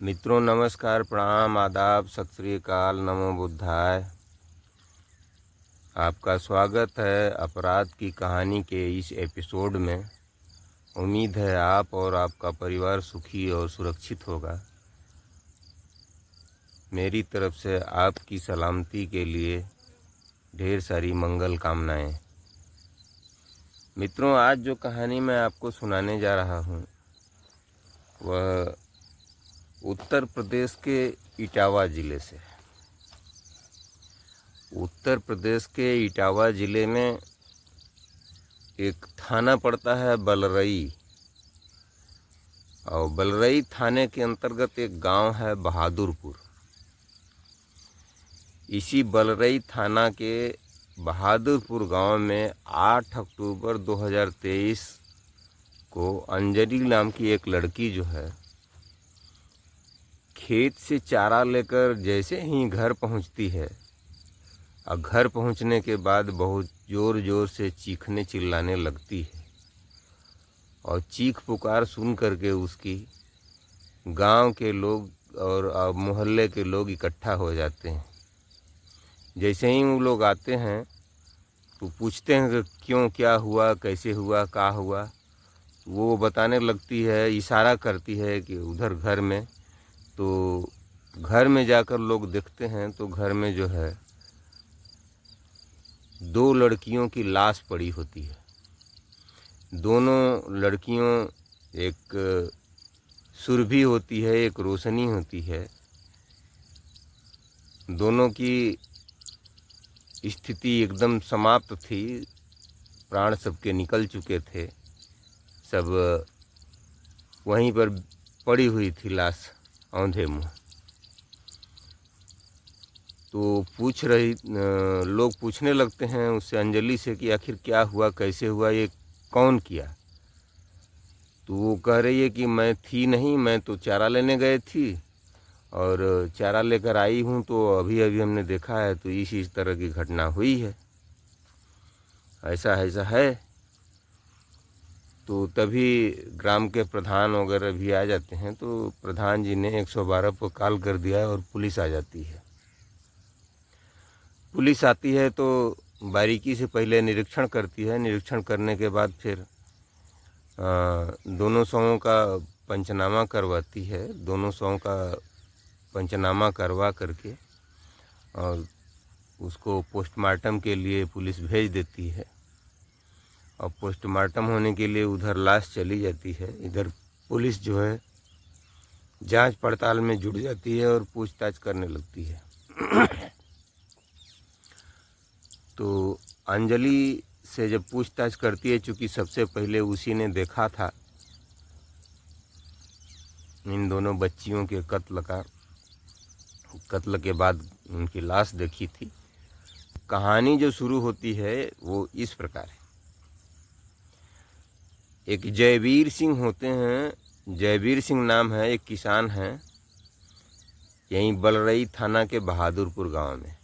मित्रों नमस्कार, प्रणाम, आदाब, सत श्री अकाल, नमो बुद्धाय। आपका स्वागत है अपराध की कहानी के इस एपिसोड में। उम्मीद है आप और आपका परिवार सुखी और सुरक्षित होगा। मेरी तरफ से आपकी सलामती के लिए ढेर सारी मंगल कामनाएं। मित्रों, आज जो कहानी मैं आपको सुनाने जा रहा हूँ वह उत्तर प्रदेश के इटावा ज़िले से। उत्तर प्रदेश के इटावा ज़िले में एक थाना पड़ता है बलरई, और बलरई थाने के अंतर्गत एक गांव है बहादुरपुर। इसी बलरई थाना के बहादुरपुर गांव में 8 अक्टूबर 2023 को अंजलि नाम की एक लड़की जो है खेत से चारा लेकर जैसे ही घर पहुंचती है और घर पहुंचने के बाद बहुत ज़ोर ज़ोर से चीखने चिल्लाने लगती है, और चीख पुकार सुन करके उसकी गांव के लोग और मोहल्ले के लोग इकट्ठा हो जाते हैं। जैसे ही वो लोग आते हैं तो पूछते हैं कि क्यों, क्या हुआ, कैसे हुआ, क्या हुआ। वो बताने लगती है, इशारा करती है कि उधर घर में। तो घर में जाकर लोग देखते हैं तो घर में जो है 2 लड़कियों की लाश पड़ी होती है। दोनों लड़कियों, एक सुरभि होती है, एक रोशनी होती है। दोनों की स्थिति एकदम समाप्त थी, प्राण सबके निकल चुके थे, सब वहीं पर पड़ी हुई थी लाश औंधे मुँह। तो लोग पूछने लगते हैं उससे, अंजलि से, कि आखिर क्या हुआ, कैसे हुआ, ये कौन किया। तो वो कह रही है कि मैं थी नहीं, मैं तो चारा लेने गए थी और चारा लेकर आई हूँ, तो अभी अभी हमने देखा है, तो इस तरह की घटना हुई है, ऐसा ऐसा है। तो तभी ग्राम के प्रधान वगैरह भी आ जाते हैं। तो प्रधान जी ने 112 पर कॉल कर दिया और पुलिस आ जाती है। पुलिस आती है तो बारीकी से पहले निरीक्षण करती है। निरीक्षण करने के बाद फिर दोनों शवों का पंचनामा करवाती है। दोनों शवों का पंचनामा करवा करके और उसको पोस्टमार्टम के लिए पुलिस भेज देती है। और पोस्टमार्टम होने के लिए उधर लाश चली जाती है। इधर पुलिस जो है जांच पड़ताल में जुट जाती है और पूछताछ करने लगती है। तो अंजलि से जब पूछताछ करती है, चूँकि सबसे पहले उसी ने देखा था इन दोनों बच्चियों के कत्ल के बाद उनकी लाश देखी थी। कहानी जो शुरू होती है वो इस प्रकार है। एक जयवीर सिंह होते हैं, जयवीर सिंह नाम है, एक किसान हैं, यहीं बलरई थाना के बहादुरपुर गांव में।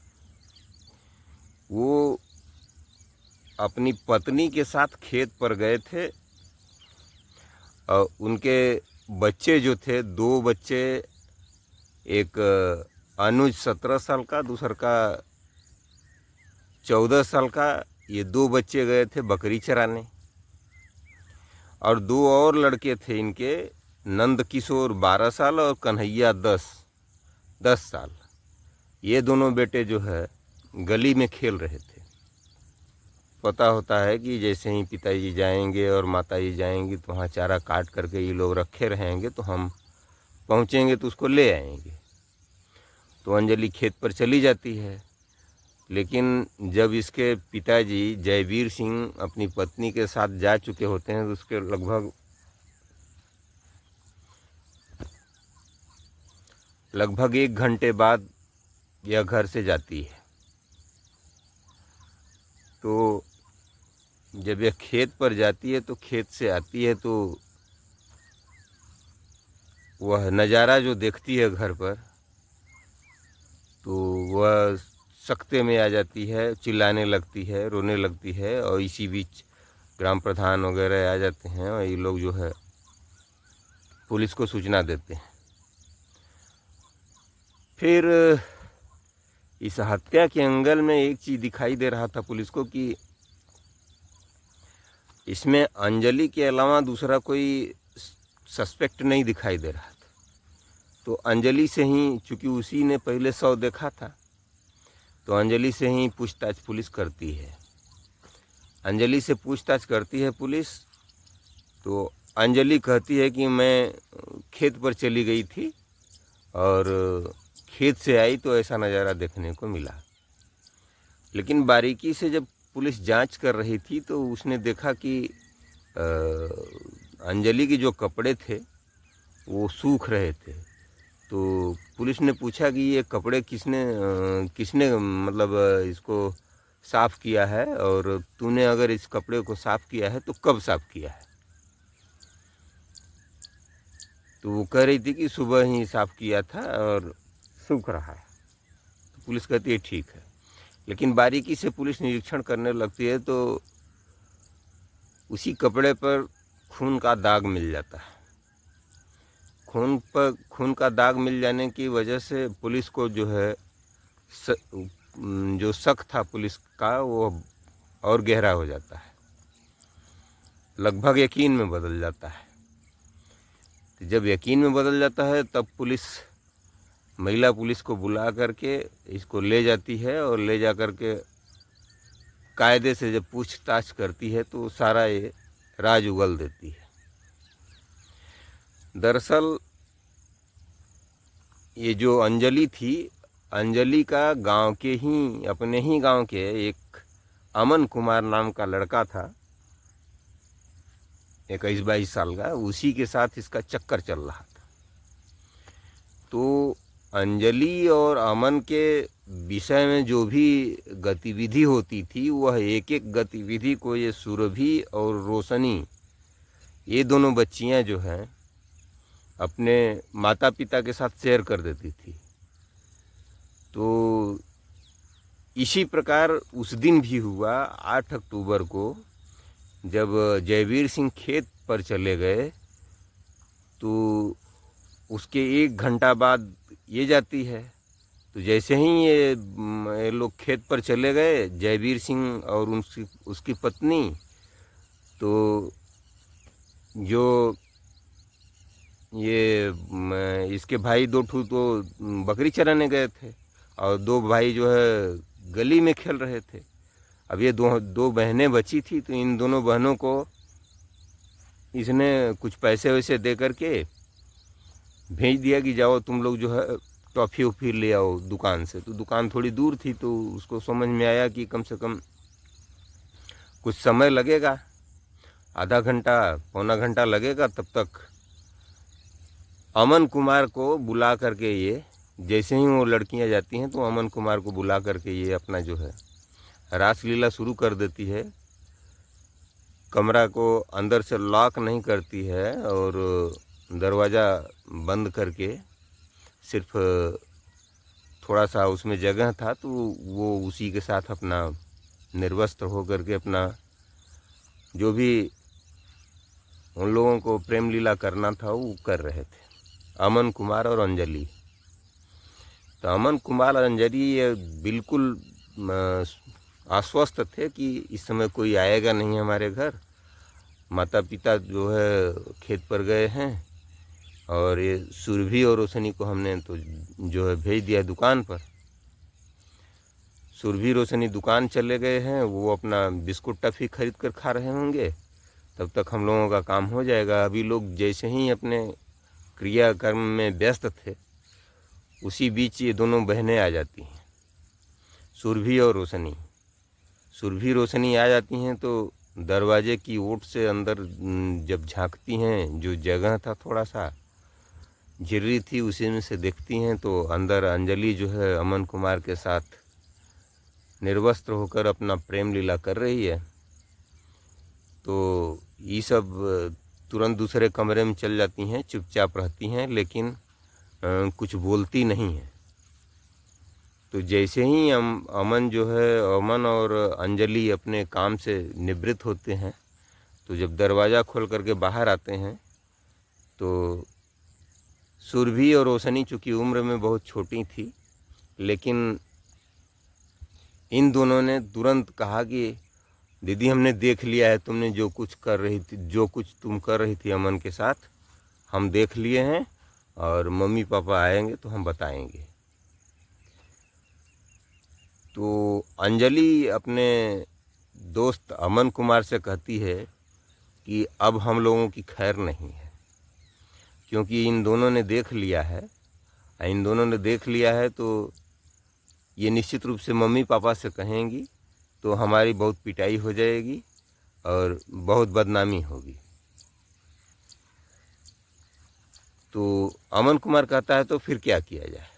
वो अपनी पत्नी के साथ खेत पर गए थे और उनके बच्चे जो थे, 2 बच्चे, एक अनुज 17 साल का, दूसरा का 14 साल का, ये 2 बच्चे गए थे बकरी चराने। और 2 और लड़के थे इनके, नंद किशोर 12 साल और कन्हैया 10 साल। ये दोनों बेटे जो है गली में खेल रहे थे। पता होता है कि जैसे ही पिताजी जाएंगे और माताजी जाएंगी तो वहाँ चारा काट करके ये लोग रखे रहेंगे, तो हम पहुँचेंगे तो उसको ले आएंगे। तो अंजलि खेत पर चली जाती है। लेकिन जब इसके पिताजी जयवीर सिंह अपनी पत्नी के साथ जा चुके होते हैं तो उसके लगभग 1 घंटे बाद यह घर से जाती है। तो जब यह खेत पर जाती है तो खेत से आती है तो वह नज़ारा जो देखती है घर पर, तो वह सकते में आ जाती है, चिल्लाने लगती है, रोने लगती है। और इसी बीच ग्राम प्रधान वगैरह आ जाते हैं और ये लोग जो है पुलिस को सूचना देते हैं। फिर इस हत्या के एंगल में एक चीज़ दिखाई दे रहा था पुलिस को कि इसमें अंजलि के अलावा दूसरा कोई सस्पेक्ट नहीं दिखाई दे रहा था। तो अंजलि से ही, चूँकि उसी ने पहले 100 देखा था, तो अंजलि से ही पूछताछ पुलिस करती है। अंजलि से पूछताछ करती है पुलिस, तो अंजलि कहती है कि मैं खेत पर चली गई थी और खेत से आई तो ऐसा नज़ारा देखने को मिला। लेकिन बारीकी से जब पुलिस जांच कर रही थी तो उसने देखा कि अंजलि के जो कपड़े थे वो सूख रहे थे। तो पुलिस ने पूछा कि ये कपड़े किसने मतलब इसको साफ़ किया है, और तूने अगर इस कपड़े को साफ़ किया है तो कब साफ़ किया है। तो वो कह रही थी कि सुबह ही साफ़ किया था और सूख रहा है। तो पुलिस कहती है ठीक है। लेकिन बारीकी से पुलिस निरीक्षण करने लगती है तो उसी कपड़े पर खून का दाग मिल जाता है। खून का दाग मिल जाने की वजह से पुलिस को जो है जो शक था पुलिस का वो और गहरा हो जाता है, लगभग यकीन में बदल जाता है। तो जब यकीन में बदल जाता है तब महिला पुलिस को बुला करके इसको ले जाती है और ले जा करके कायदे से जब पूछताछ करती है तो सारा ये राज उगल देती है। दरअसल ये जो अंजलि थी, अंजलि का अपने ही गांव के एक अमन कुमार नाम का लड़का था, 21-22 साल का, उसी के साथ इसका चक्कर चल रहा था। तो अंजलि और अमन के विषय में जो भी गतिविधि होती थी वह एक एक गतिविधि को ये सुरभि और रोशनी, ये दोनों बच्चियां जो हैं अपने माता पिता के साथ शेयर कर देती थी। तो इसी प्रकार उस दिन भी हुआ 8 अक्टूबर को, जब जयवीर सिंह खेत पर चले गए तो उसके 1 घंटा बाद ये जाती है। तो जैसे ही ये लोग खेत पर चले गए, जयवीर सिंह और उसकी पत्नी, तो जो ये इसके भाई 2 तो बकरी चराने गए थे और 2 भाई जो है गली में खेल रहे थे। अब ये दो बहनें बची थी, तो इन दोनों बहनों को इसने कुछ पैसे वैसे दे करके भेज दिया कि जाओ तुम लोग जो है टॉफ़ी उफ़ी ले आओ दुकान से। तो दुकान थोड़ी दूर थी, तो उसको समझ में आया कि कम से कम कुछ समय लगेगा, आधा घंटा पौना घंटा लगेगा। तब तक अमन कुमार को बुला करके ये, जैसे ही वो लड़कियां जाती हैं तो अमन कुमार को बुला करके ये अपना जो है रासलीला शुरू कर देती है। कमरा को अंदर से लॉक नहीं करती है और दरवाज़ा बंद करके, सिर्फ थोड़ा सा उसमें जगह था तो वो उसी के साथ अपना निर्वस्त्र होकर के अपना जो भी उन लोगों को प्रेम लीला करना था वो कर रहे थे, अमन कुमार और अंजलि। तो अमन कुमार और अंजलि ये बिल्कुल आश्वस्त थे कि इस समय कोई आएगा नहीं हमारे घर, माता पिता जो है खेत पर गए हैं और ये सुरभि और रोशनी को हमने तो जो है भेज दिया दुकान पर। सुरभि रोशनी दुकान चले गए हैं, वो अपना बिस्कुट टफ़ी खरीद कर खा रहे होंगे, तब तक हम लोगों का काम हो जाएगा। अभी लोग जैसे ही अपने क्रियाकर्म में व्यस्त थे, उसी बीच ये दोनों बहनें आ जाती हैं, सुरभि और रोशनी। सुरभि रोशनी आ जाती हैं तो दरवाजे की ओट से अंदर जब झांकती हैं, जो जगह था थोड़ा सा झिर्री थी उसी में से देखती हैं तो अंदर अंजलि जो है अमन कुमार के साथ निर्वस्त्र होकर अपना प्रेम लीला कर रही है। तो ये सब तुरंत दूसरे कमरे में चल जाती हैं, चुपचाप रहती हैं, लेकिन कुछ बोलती नहीं है। तो जैसे ही अमन और अंजलि अपने काम से निवृत्त होते हैं, तो जब दरवाज़ा खोल करके बाहर आते हैं तो सुरभि और रोशनी चूँकि उम्र में बहुत छोटी थी, लेकिन इन दोनों ने तुरंत कहा कि दीदी हमने देख लिया है तुमने जो कुछ कर रही थी, जो कुछ तुम कर रही थी अमन के साथ, हम देख लिए हैं और मम्मी पापा आएंगे तो हम बताएंगे। तो अंजलि अपने दोस्त अमन कुमार से कहती है कि अब हम लोगों की खैर नहीं है, क्योंकि इन दोनों ने देख लिया है, तो ये निश्चित रूप से मम्मी पापा से कहेंगी तो हमारी बहुत पिटाई हो जाएगी और बहुत बदनामी होगी। तो अमन कुमार कहता है तो फिर क्या किया जाए।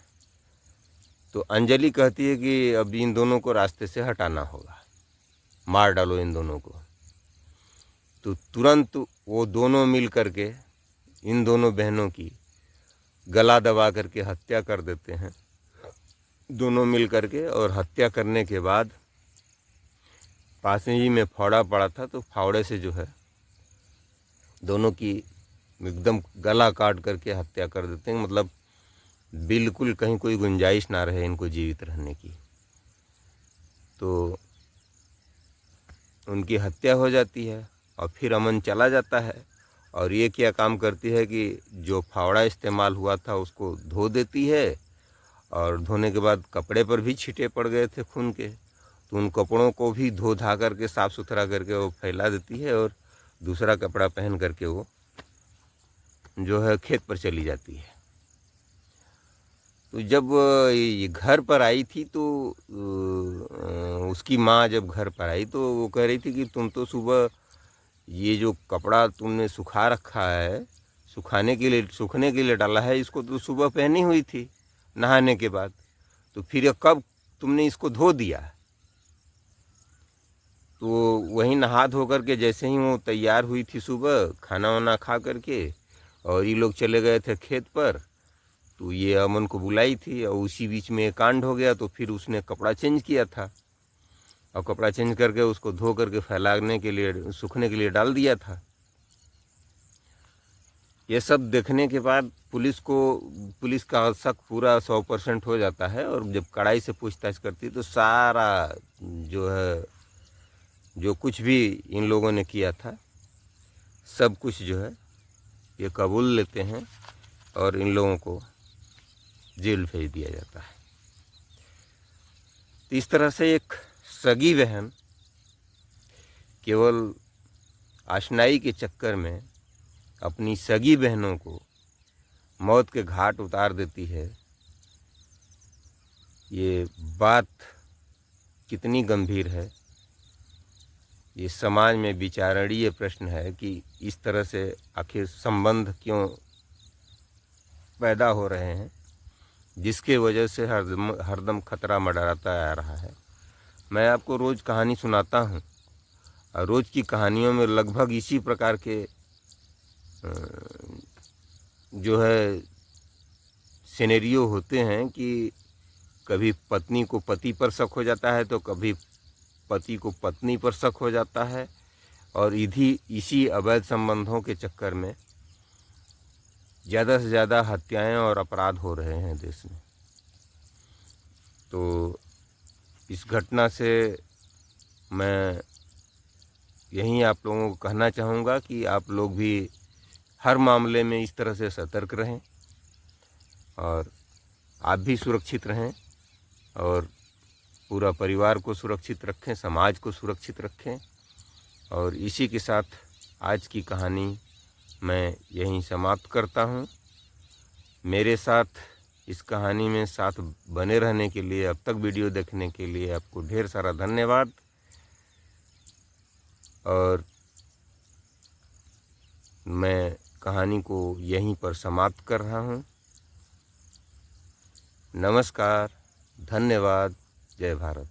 तो अंजलि कहती है कि अब इन दोनों को रास्ते से हटाना होगा, मार डालो इन दोनों को। तो तुरंत वो दोनों मिल करके इन दोनों बहनों की गला दबा करके हत्या कर देते हैं, दोनों मिल करके। और हत्या करने के बाद पास ही में फावड़ा पड़ा था, तो फावड़े से जो है दोनों की एकदम गला काट करके हत्या कर देते हैं। मतलब बिल्कुल कहीं कोई गुंजाइश ना रहे इनको जीवित रहने की। तो उनकी हत्या हो जाती है और फिर अमन चला जाता है। और ये क्या काम करती है कि जो फावड़ा इस्तेमाल हुआ था उसको धो देती है, और धोने के बाद कपड़े पर भी छींटे पड़ गए थे खून के, तो उन कपड़ों को भी धो धा करके साफ़ सुथरा करके वो फैला देती है और दूसरा कपड़ा पहन करके वो जो है खेत पर चली जाती है। तो जब ये घर पर आई थी तो उसकी माँ जब घर पर आई तो वो कह रही थी कि तुम तो सुबह ये जो कपड़ा तुमने सुखा रखा है, सूखने के लिए डाला है, इसको तो सुबह पहनी हुई थी नहाने के बाद, तो फिर कब तुमने इसको धो दिया। तो वहीं नहा धो करके जैसे ही वो तैयार हुई थी सुबह खाना वाना खा करके, और ये लोग चले गए थे खेत पर, तो ये अमन को बुलाई थी और उसी बीच में कांड हो गया। तो फिर उसने कपड़ा चेंज किया था और कपड़ा चेंज करके उसको धो करके फैलाने के लिए, सूखने के लिए डाल दिया था। ये सब देखने के बाद पुलिस का शक पूरा 100% हो जाता है, और जब कड़ाई से पूछताछ करती तो सारा जो है, जो कुछ भी इन लोगों ने किया था सब कुछ जो है ये कबूल लेते हैं और इन लोगों को जेल भेज दिया जाता है। तो इस तरह से एक सगी बहन केवल आशनाई के चक्कर में अपनी सगी बहनों को मौत के घाट उतार देती है। ये बात कितनी गंभीर है, ये समाज में विचारणीय प्रश्न है कि इस तरह से आखिर संबंध क्यों पैदा हो रहे हैं, जिसके वजह से हरदम खतरा मंडराता आ रहा है। मैं आपको रोज़ कहानी सुनाता हूँ, और रोज़ की कहानियों में लगभग इसी प्रकार के जो है सिनेरियो होते हैं कि कभी पत्नी को पति पर शक हो जाता है, तो कभी पति को पत्नी पर शक हो जाता है, और इसी अवैध संबंधों के चक्कर में ज़्यादा से ज़्यादा हत्याएं और अपराध हो रहे हैं देश में। तो इस घटना से मैं यही आप लोगों को कहना चाहूँगा कि आप लोग भी हर मामले में इस तरह से सतर्क रहें, और आप भी सुरक्षित रहें, और पूरा परिवार को सुरक्षित रखें, समाज को सुरक्षित रखें। और इसी के साथ आज की कहानी मैं यहीं समाप्त करता हूँ। मेरे साथ इस कहानी में साथ बने रहने के लिए, अब तक वीडियो देखने के लिए आपको ढेर सारा धन्यवाद। और मैं कहानी को यहीं पर समाप्त कर रहा हूँ। नमस्कार, धन्यवाद, जय भारत।